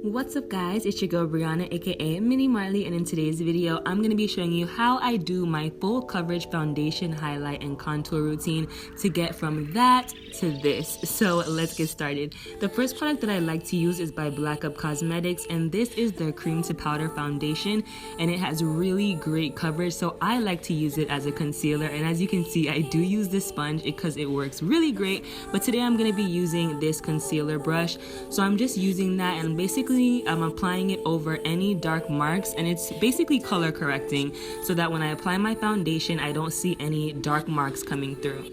What's up guys, it's your girl Brianna aka MiniMarley, and in today's video I'm going to be showing you how I do my full coverage foundation, highlight, and contour routine to get from that to this. So let's get started. The first product that I like to use is by BlackUp Cosmetics, and this is their cream to powder foundation, and it has really great coverage, so I like to use it as a concealer. And as you can see, I do use this sponge because it works really great, but today I'm going to be using this concealer brush. So I'm just using that, and basically I'm applying it over any dark marks, and it's basically color correcting so that when I apply my foundation I don't see any dark marks coming through.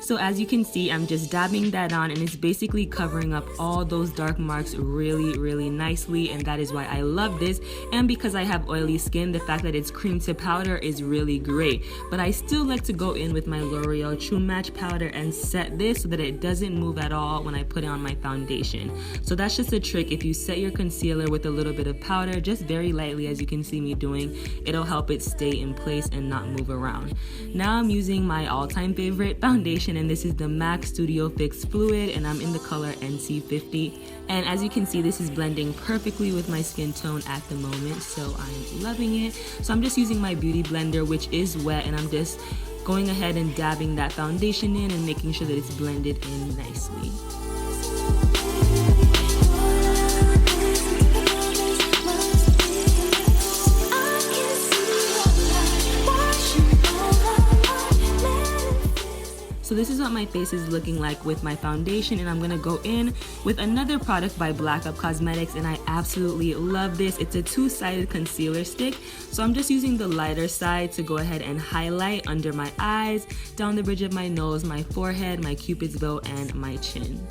So as you can see, I'm just dabbing that on, and it's basically covering up all those dark marks really nicely, and that is why I love this. And because I have oily skin, the fact that it's cream to powder is really great. But I still like to go in with my L'Oreal True Match powder and set this so that it doesn't move at all when I put it on my foundation. So that's just a trick. If you set your concealer with a little bit of powder, just very lightly as you can see me doing, it'll help it stay in place and not move around. Now I'm using my all-time favorite foundation, and this is the MAC Studio Fix Fluid, and I'm in the color NC50. And as you can see, this is blending perfectly with my skin tone at the moment, so I'm loving it. So I'm just using my beauty blender, which is wet, and I'm just going ahead and dabbing that foundation in and making sure that it's blended in nicely. So this is what my face is looking like with my foundation, and I'm gonna go in with another product by BlackUp Cosmetics, and I absolutely love this. It's a two-sided concealer stick, so I'm just using the lighter side to go ahead and highlight under my eyes, down the bridge of my nose, my forehead, my cupid's bow, and my chin.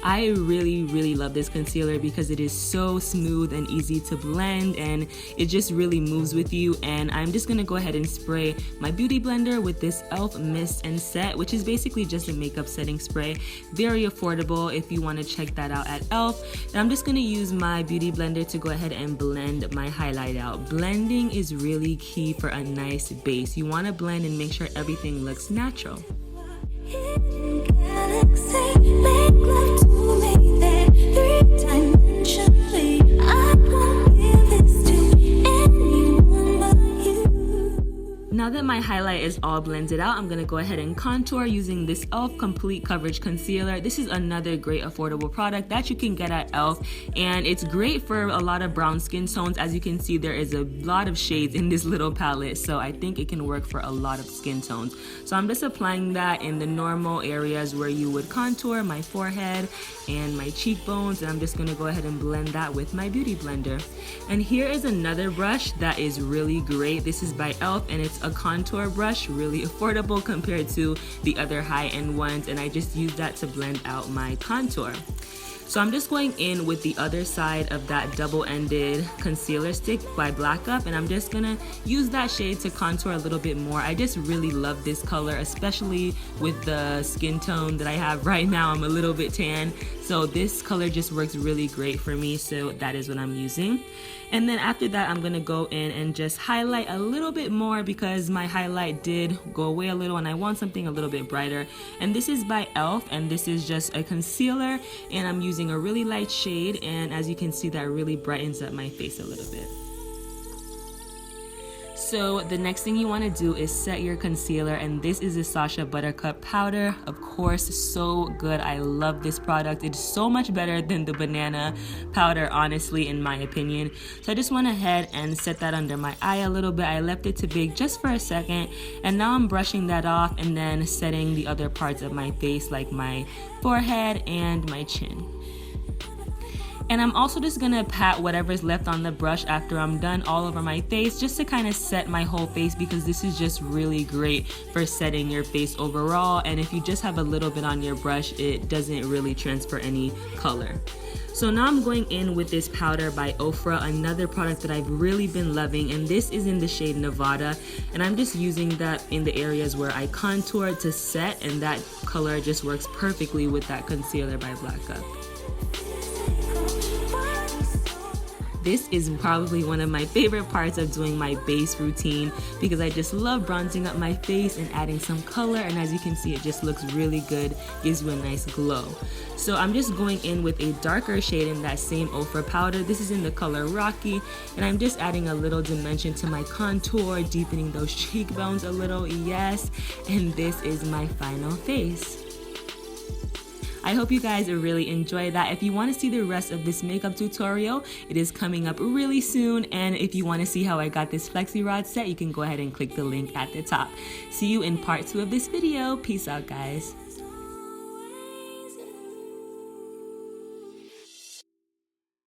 I really love this concealer because it is so smooth and easy to blend, and it just really moves with you. And I'm just gonna go ahead and spray my beauty blender with this e.l.f. Mist and Set, which is basically just a makeup setting spray. Very affordable if you want to check that out at e.l.f. And I'm just gonna use my beauty blender to go ahead and blend my highlight out. Blending is really key for a nice base. You want to blend and make sure everything looks natural. Now that my highlight is all blended out, I'm going to go ahead and contour using this e.l.f. Complete Coverage Concealer. This is another great affordable product that you can get at e.l.f. and it's great for a lot of brown skin tones. As you can see, there is a lot of shades in this little palette, so I think it can work for a lot of skin tones. So I'm just applying that in the normal areas where you would contour, my forehead and my cheekbones, and I'm just going to go ahead and blend that with my beauty blender. And here is another brush that is really great. This is by e.l.f. and it's a contour brush, really affordable compared to the other high-end ones, and I just use that to blend out my contour. So I'm just going in with the other side of that double-ended concealer stick by BlackUp, and I'm just gonna use that shade to contour a little bit more. I just really love this color, especially with the skin tone that I have right now. I'm a little bit tan, so this color just works really great for me, so that is what I'm using. And then after that, I'm gonna go in and just highlight a little bit more because my highlight did go away a little and I want something a little bit brighter. And this is by e.l.f. and this is just a concealer, and I'm using a really light shade, and as you can see, that really brightens up my face a little bit. So the next thing you want to do is set your concealer, and this is the Sacha Buttercup powder. Of course, so good. I love this product. It's so much better than the banana powder, honestly, in my opinion. So I just went ahead and set that under my eye a little bit. I left it to bake just for a second, and now I'm brushing that off and then setting the other parts of my face like my forehead and my chin. And I'm also just gonna pat whatever's left on the brush after I'm done all over my face, just to kind of set my whole face, because this is just really great for setting your face overall. And if you just have a little bit on your brush, it doesn't really transfer any color. So now I'm going in with this powder by OFRA, another product that I've really been loving, and this is in the shade Nevada, and I'm just using that in the areas where I contour to set, and that color just works perfectly with that concealer by BlackUp. this is probably one of my favorite parts of doing my base routine because I just love bronzing up my face and adding some color, and as you can see, it just looks really good, gives you a nice glow. So I'm just going in with a darker shade in that same OFRA powder. This is in the color Rocky, and I'm just adding a little dimension to my contour, deepening those cheekbones a little, yes, and this is my final face. I hope you guys really enjoy that. If you want to see the rest of this makeup tutorial, it is coming up really soon, and if you want to see how I got this flexi rod set, you can go ahead and click the link at the top. See you in part 2 of this video. Peace out, guys.